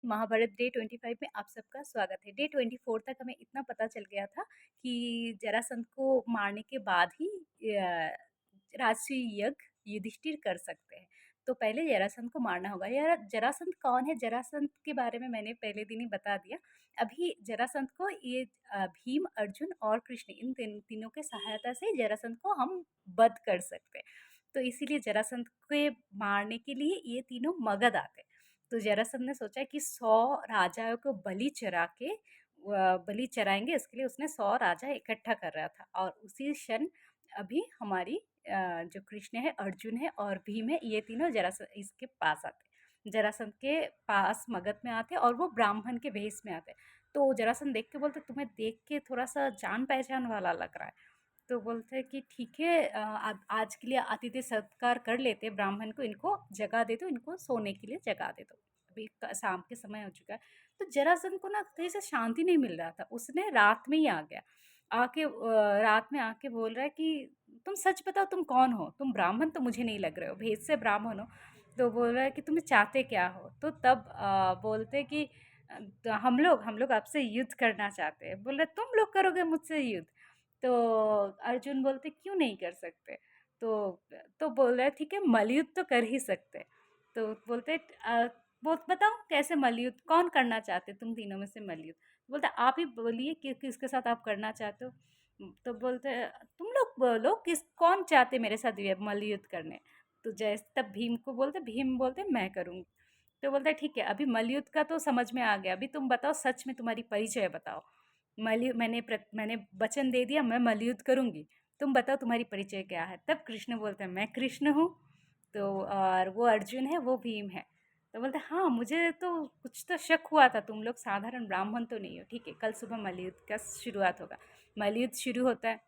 Mahabharat day 25 में आप सबका स्वागत है। डे 24 तक हमें इतना पता चल गया था कि जरासंध को मारने के बाद ही राजसूय यज्ञ युधिष्ठिर कर सकते हैं। तो पहले जरासंध को मारना होगा। यार जरासंध कौन है? जरासंध के बारे में मैंने पहले दिन ही बता दिया। अभी जरासंध को ये भीम, अर्जुन और कृष्ण इन तीनों के सहायता से जरासंध को हम वध कर सकते हैं। तो इसीलिए जरासंध के मारने के लिए ये तीनों मगध आते हैं। तो जरासंध ने सोचा कि 100 राजाओं को बलि चराएंगे, इसके लिए उसने 100 राजा इकट्ठा कर रहा था। और उसी क्षण अभी हमारी जो कृष्ण है, अर्जुन है और भीम है, ये तीनों जरासंध इसके पास आते, जरासंध के पास मगध में आते और वो ब्राह्मण के भेष में आते। तो जरासंध देख के बोलते, तुम्हें देख के थोड़ा सा जान पहचान वाला लग रहा है। तो बोलते हैं कि ठीक है, आज के लिए अतिथि सत्कार कर लेते हैं ब्राह्मण को, इनको जगह दे दो, इनको सोने के लिए जगह दे दो, अभी शाम के समय हो चुका है। तो जरासंध को ना कहीं से शांति नहीं मिल रहा था, उसने रात में ही आ गया, आके रात में आके बोल रहा है कि तुम सच बताओ, तुम कौन हो? तुम ब्राह्मण तो मुझे नहीं लग रहे हो, भेद से ब्राह्मण हो। तो बोल रहा है कि तुम्हें चाहते क्या हो? तो तब बोलते कि तो हम लोग आपसे युद्ध करना चाहते हैं। बोल रहे तुम लोग करोगे मुझसे युद्ध? तो अर्जुन बोलते क्यों नहीं कर सकते? तो बोल रहे ठीक है, मलयुद्ध तो कर ही सकते। तो बोलते बोल बताओ कैसे मलयुद्ध, कौन करना चाहते तुम तीनों में से मलयुद्ध? बोलते आप ही बोलिए कि किसके साथ आप करना चाहते हो। तो बोलते तुम लोग बोलो, किस कौन चाहते मेरे साथ ये मलयुद्ध करने? तो जैसे तब भीम बोलते मैं करूँगी। तो बोलता है ठीक है, अभी मलयुद्ध का तो समझ में आ गया, अभी तुम बताओ सच में तुम्हारी परिचय बताओ। मैंने वचन दे दिया, मैं मलयुद्ध करूंगी, तुम बताओ तुम्हारी परिचय क्या है? तब कृष्ण बोलते हैं मैं कृष्ण हूँ। तो और वो अर्जुन है, वो भीम है। तो बोलते हैं, हाँ मुझे तो कुछ तो शक हुआ था, तुम लोग साधारण ब्राह्मण तो नहीं हो। ठीक है, कल सुबह मलयुद्ध का शुरुआत होगा। मलयुद्ध शुरू होता है।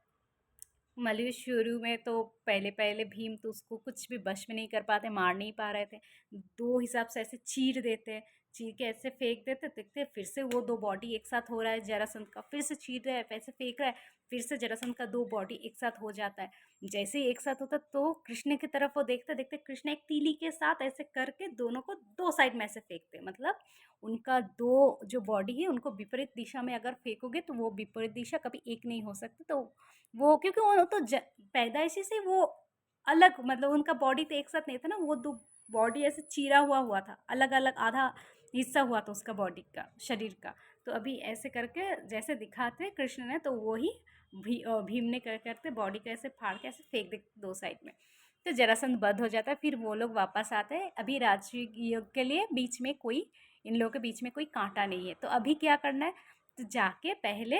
मलयुद्ध शुरू में तो पहले पहले भीम तो उसको कुछ भी वश में नहीं कर पाते, मार नहीं पा रहे थे। दो हिसाब से ऐसे चीर देते हैं, चीर के ऐसे फेंक देते, देखते फिर से वो दो बॉडी एक साथ हो रहा है जरासंध का, फिर से चीर रहा है, वैसे फेंक रहा है, फिर से जरासंध का दो बॉडी एक साथ हो जाता है। जैसे ही एक साथ होता तो कृष्ण की तरफ वो देखते देखते कृष्ण एक तीली के साथ ऐसे करके दोनों को दो साइड में ऐसे फेंकते, मतलब उनका दो जो बॉडी है उनको विपरीत दिशा में अगर फेंकोगे तो वो विपरीत दिशा कभी एक नहीं हो सकती। तो वो क्योंकि वो तो पैदाइशी से वो अलग, मतलब उनका बॉडी तो एक साथ नहीं था ना, वो दो बॉडी ऐसे चीरा हुआ था, अलग अलग आधा हिस्सा हुआ था उसका बॉडी का, शरीर का। तो अभी ऐसे करके जैसे दिखाते कृष्ण ने, तो वो ही भीम ने करते बॉडी को ऐसे फाड़ के ऐसे फेंक दे दो साइड में। तो जरासंध बंद हो जाता है, फिर वो लोग वापस आते हैं। अभी राजसूय युग के लिए बीच में कोई, इन लोगों के बीच में कोई कांटा नहीं है। तो अभी क्या करना है? तो जाके पहले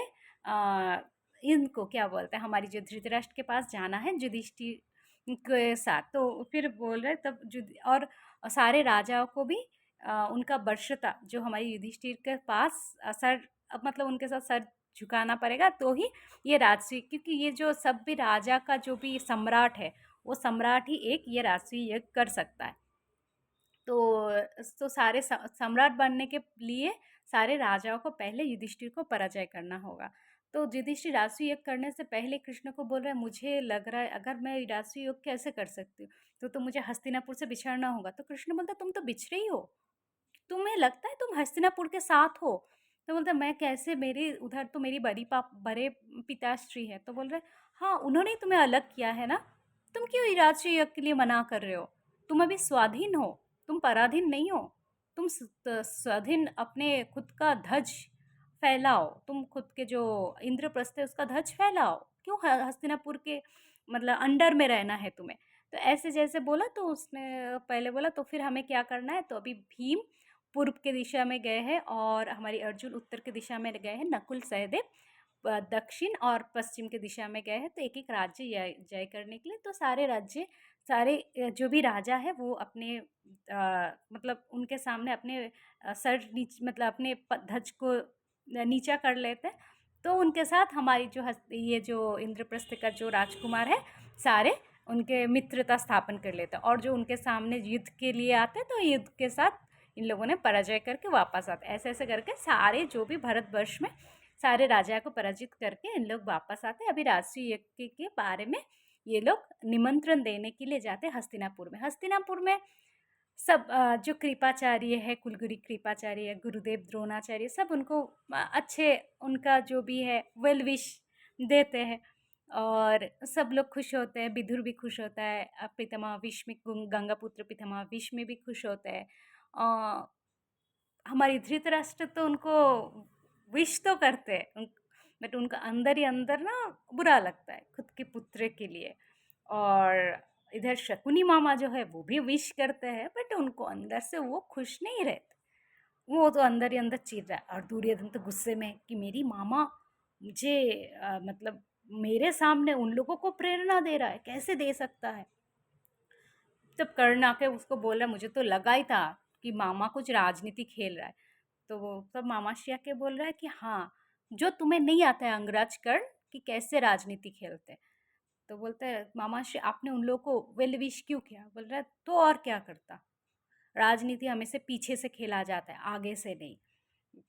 इनको क्या बोलते हैं, हमारी जो धृतराष्ट्र के पास जाना है युधिष्ठिर के साथ। तो फिर बोल रहे तब और सारे राजाओं को भी उनका वर्षता जो हमारी युधिष्ठिर के पास सर, मतलब उनके साथ सर झुकाना पड़ेगा, तो ही ये राजसूय, क्योंकि ये जो सब भी राजा का जो भी सम्राट है, वो सम्राट ही एक ये राजसूय यज्ञ कर सकता है। तो सारे सम्राट बनने के लिए सारे राजाओं को पहले युधिष्ठिर को पराजय करना होगा। तो युधिष्ठिर राजसूय यज्ञ करने से पहले कृष्ण को बोल रहा है मुझे लग रहा है अगर मैं राजसूय यज्ञ कैसे कर सकती हूँ, तो मुझे हस्तिनापुर से बिछड़ना होगा। तो कृष्ण बोलता तुम तो बिछड़े ही हो, तुम्हें लगता है तुम हस्तिनापुर के साथ हो? तो बोलता मैं कैसे, मेरी उधर तो मेरी बड़े पिताश्री है। तो बोल रहे हाँ उन्होंने ही तुम्हें अलग किया है ना, तुम क्यों राजसूय यज्ञ के लिए मना कर रहे हो? तुम अभी स्वाधीन हो, तुम पराधीन नहीं हो। तुम स्वाधीन अपने खुद का ध्वज फैलाओ, तुम खुद के जो इंद्रप्रस्थ है उसका ध्वज फैलाओ, क्यों हस्तिनापुर के मतलब अंडर में रहना है तुम्हें? तो ऐसे जैसे बोला, तो उसने पहले बोला तो फिर हमें क्या करना है? तो अभी भीम पूर्व के दिशा में गए हैं और हमारी अर्जुन उत्तर के दिशा में गए हैं, नकुल सहदेव दक्षिण और पश्चिम के दिशा में गए हैं। तो एक एक राज्य जय करने के लिए, तो सारे राज्य, सारे जो भी राजा है वो अपने मतलब उनके सामने अपने सर मतलब अपने ध्वज को नीचा कर लेते हैं। तो उनके साथ हमारी जो ये जो इंद्रप्रस्थ का जो राजकुमार है, सारे उनके मित्रता स्थापन कर लेते हैं। और जो उनके सामने युद्ध के लिए आते हैं, तो युद्ध के साथ इन लोगों ने पराजय करके वापस आते। ऐसे ऐसे करके सारे जो भी भारतवर्ष में सारे राजा को पराजित करके इन लोग वापस आते। अभी राजसूय यज्ञ के बारे में ये लोग निमंत्रण देने के लिए जाते हस्तिनापुर में। हस्तिनापुर में सब जो कृपाचार्य है, कुलगुरु कृपाचार्य, गुरुदेव द्रोणाचार्य, सब उनको अच्छे, उनका जो भी है वेल विश देते हैं और सब लोग खुश होते हैं। विदुर भी खुश होता है, पितामह भीष्म, गंगापुत्र पितामह भीष्म भी खुश होते हैं। हमारी धृतराष्ट्र तो उनको विश तो करते हैं, बट उनका अंदर ही अंदर ना बुरा लगता है खुद के पुत्र के लिए। और इधर शकुनी मामा जो है वो भी विश करते हैं, बट उनको अंदर से वो खुश नहीं रहते। वो तो अंदर ही अंदर चिढ़ रहा है और दुर्योधन तो गुस्से में है कि मेरी मामा मुझे मतलब मेरे सामने उन लोगों को प्रेरणा दे रहा है, कैसे दे सकता है। तब कर्ण आके उसको बोला, मुझे तो लगा ही था कि मामा कुछ राजनीति खेल रहा है। तो वो तब मामाश्री आके बोल रहा है कि हाँ, जो तुम्हें नहीं आता है अंगराज कर्ण कि कैसे राजनीति खेलते हैं। तो बोलता है मामाश्री, आपने उन लोगों को वेल विश क्यों किया? बोल रहा है तो और क्या करता, राजनीति हमेशा पीछे से खेला जाता है, आगे से नहीं।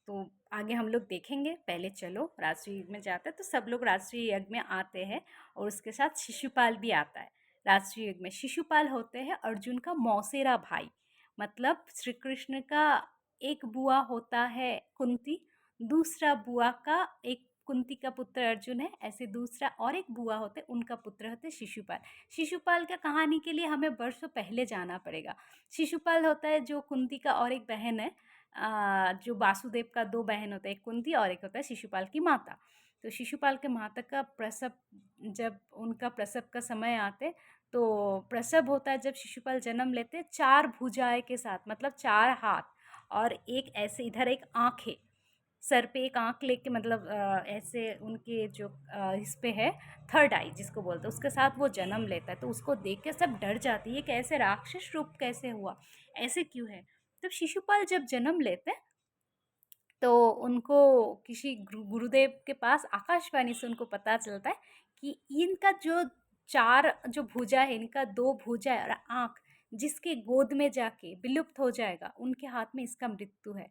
तो आगे हम लोग देखेंगे, पहले चलो राष्ट्रीय यज्ञ में जाते हैं। तो सब लोग राष्ट्रीय यज्ञ में आते हैं और उसके साथ शिशुपाल भी आता है। राष्ट्रीय यज्ञ में शिशुपाल होते हैं अर्जुन का मौसेरा भाई, मतलब श्री कृष्ण का एक बुआ होता है कुंती, दूसरा बुआ का एक कुंती का पुत्र अर्जुन है, ऐसे दूसरा और एक बुआ होते, उनका पुत्र होते शिशुपाल। शिशुपाल का कहानी के लिए हमें वर्षों पहले जाना पड़ेगा। शिशुपाल होता है जो कुंती का और एक बहन है, जो वासुदेव का दो बहन होता है, एक कुंती और एक होता है शिशुपाल की माता। तो शिशुपाल के माता का प्रसव, जब उनका प्रसव का समय आते, तो प्रसव होता है जब शिशुपाल जन्म लेते 4 भुजाएँ के साथ, मतलब 4 हाथ और एक ऐसे इधर एक आँख है, सर पे एक आँख लेके, मतलब ऐसे उनके जो इस पे है थर्ड आई जिसको बोलते हैं, उसके साथ वो जन्म लेता है। तो उसको देख के सब डर जाती है, कैसे राक्षस रूप कैसे हुआ, ऐसे क्यों है। तब शिशुपाल जब जन्म लेते हैं तो उनको किसी गुरुदेव के पास आकाशवाणी से उनको पता चलता है कि इनका जो 4 जो भुजा है, इनका 2 भुजा है और आँख जिसके गोद में जाके विलुप्त हो जाएगा, उनके हाथ में इसका मृत्यु है।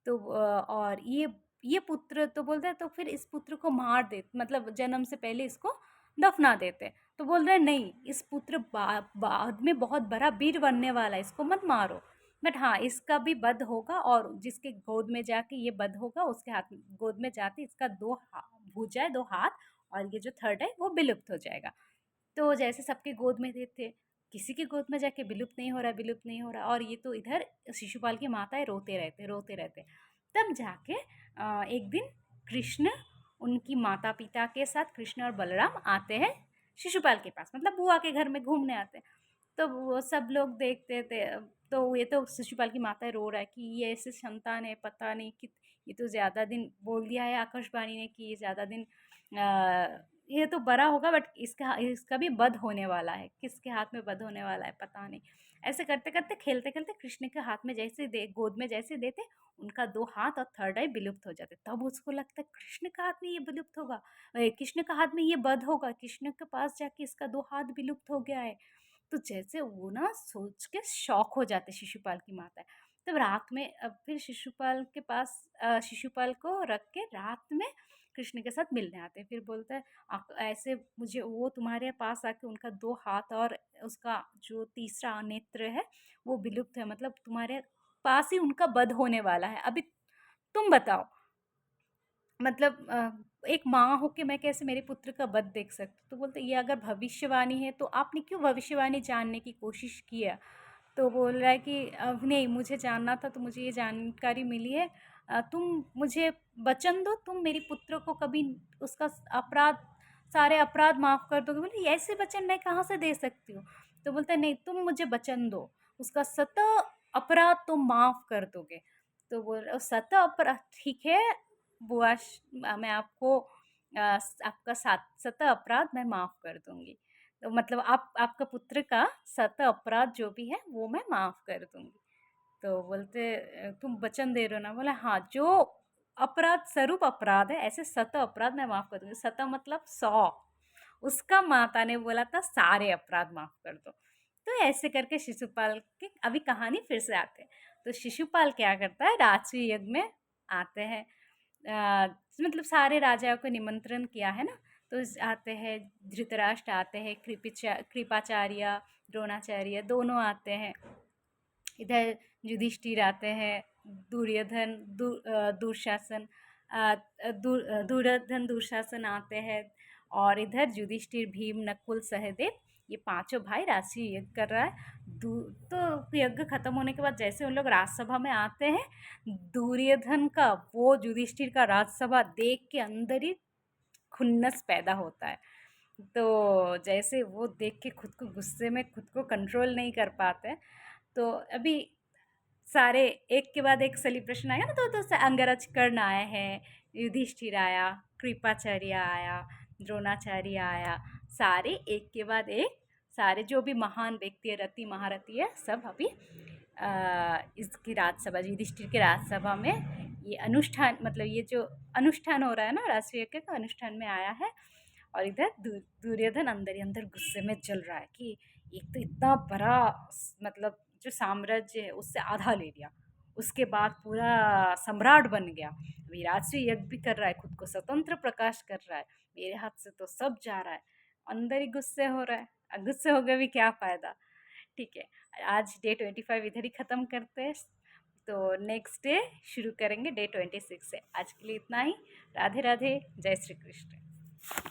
तो और ये पुत्र तो बोलता है तो फिर इस पुत्र को मार दे, मतलब जन्म से पहले इसको दफना देते हैं। तो बोल रहे हैं नहीं, इस पुत्र बाद में बहुत बड़ा वीर बनने वाला है, इसको मत मारो। बट हाँ, इसका भी वध होगा और जिसके गोद में जाके ये वध होगा उसके हाथ में, गोद में जाते इसका 2 भुजा है, 2 हाथ, और ये जो थर्ड है वो विलुप्त हो जाएगा। तो जैसे सबके गोद में थे, किसी के गोद में जाके विलुप्त नहीं हो रहा, विलुप्त नहीं हो रहा, और ये तो इधर शिशुपाल की माताएं रोते रहते, रोते रहते। तब जाके एक दिन कृष्ण उनकी माता पिता के साथ, कृष्ण और बलराम आते हैं शिशुपाल के पास, मतलब बुआ के घर में घूमने आते हैं। तो वो सब लोग देखते थे, तो ये तो शिशुपाल की माता रो रहा है कि ये ऐसे संतान है, पता नहीं कि ये तो ज़्यादा दिन बोल दिया है आकाशवाणी ने कि ये ज़्यादा दिन ये तो बड़ा होगा, बट इसका इसका भी वध होने वाला है, किसके हाथ में वध होने वाला है पता नहीं। ऐसे करते करते खेलते खेलते कृष्ण के हाथ में जैसे दे, गोद में जैसे देते, उनका 2 हाथ और थर्ड आई विलुप्त हो जाते। तब उसको लगता है कृष्ण का हाथ में ये विलुप्त होगा, कृष्ण का हाथ में ये वध होगा, कृष्ण के पास जाके इसका 2 हाथ विलुप्त हो गया है। तो जैसे वो ना सोच के शॉक हो जाते शिशुपाल की माता। तब रात में अब फिर शिशुपाल के पास शिशुपाल को रख के रात में कृष्ण के साथ मिलने आते हैं। फिर बोलता है ऐसे मुझे वो तुम्हारे पास आके उनका 2 हाथ और उसका जो तीसरा नेत्र है वो विलुप्त है, मतलब तुम्हारे पास ही उनका वध होने वाला है। अभी तुम बताओ, मतलब एक माँ हो के मैं कैसे मेरे पुत्र का वध देख सकती हूँ? तो बोलते ये अगर भविष्यवाणी है तो आपने क्यों भविष्यवाणी जानने की कोशिश किया? तो बोल रहा है कि नहीं, मुझे जानना था तो मुझे ये जानकारी मिली है। तुम मुझे वचन दो, तुम मेरे पुत्र को कभी उसका अपराध, सारे अपराध माफ़ कर दोगे। बोले ये ऐसे वचन मैं कहाँ से दे सकती हूँ? तो बोलता है नहीं, तुम मुझे वचन दो, उसका सत अपराध तुम माफ़ कर दोगे। तो बोल रहा सत अपराध ठीक है बुआ, मैं आपको आपका सात सत अपराध मैं माफ़ कर दूंगी। तो मतलब आप आपका पुत्र का सत अपराध जो भी है वो मैं माफ़ कर दूंगी। तो बोलते तुम वचन दे रहे हो ना? बोला हाँ, जो अपराध स्वरूप अपराध है ऐसे सत अपराध मैं माफ़ कर दूंगी। सत मतलब 100, उसका माता ने बोला था सारे अपराध माफ़ कर दो। तो ऐसे करके शिशुपाल की अभी कहानी फिर से आते हैं। तो शिशुपाल क्या करता है, राजसूय यज्ञ में आते हैं। मतलब सारे राजाओं को निमंत्रण किया है ना, तो आते हैं, धृतराष्ट्र आते हैं, कृपाचार्य द्रोणाचार्य दोनों आते हैं। इधर युधिष्ठिर आते हैं, दुर्योधन दुशासन दुर्योधन दुशासन आते हैं, और इधर युधिष्ठिर, भीम, नकुल, सहदेव, ये पांचों भाई राजसूय यज्ञ कर रहा है। तो यज्ञ खत्म होने के बाद जैसे उन लोग राजसभा में आते हैं, दुर्योधन का वो युधिष्ठिर का राजसभा देख के अंदर ही खुन्नस पैदा होता है। तो जैसे वो देख के खुद को गुस्से में खुद को कंट्रोल नहीं कर पाते, तो अभी सारे एक के बाद एक सेलिब्रेशन आया ना, तो अंगरज कर्ण आए हैं, युधिष्ठिर आया, कृपाचार्य आया, द्रोणाचार्य आया, सारे एक के बाद एक, सारे जो भी महान व्यक्ति है, रति महारथी है, सब अभी इसकी राजसभा, युधिष्ठिर के राजसभा में ये अनुष्ठान, मतलब ये जो अनुष्ठान हो रहा है ना, राष्ट्रीय यज्ञ का अनुष्ठान में आया है। और इधर दुर्योधन अंदर ही अंदर गुस्से में चल रहा है कि एक तो इतना बड़ा मतलब जो साम्राज्य है उससे आधा ले लिया, उसके बाद पूरा सम्राट बन गया, विराट यज्ञ भी कर रहा है, खुद को स्वतंत्र प्रकाश कर रहा है, मेरे हाथ से तो सब जा रहा है, अंदर ही गुस्से हो रहा है। गुस्से हो गए भी क्या फ़ायदा। ठीक है, आज डे 25 इधर ही ख़त्म करते हैं, तो नेक्स्ट डे शुरू करेंगे डे 26 से। आज के लिए इतना ही। राधे राधे, जय श्री कृष्ण।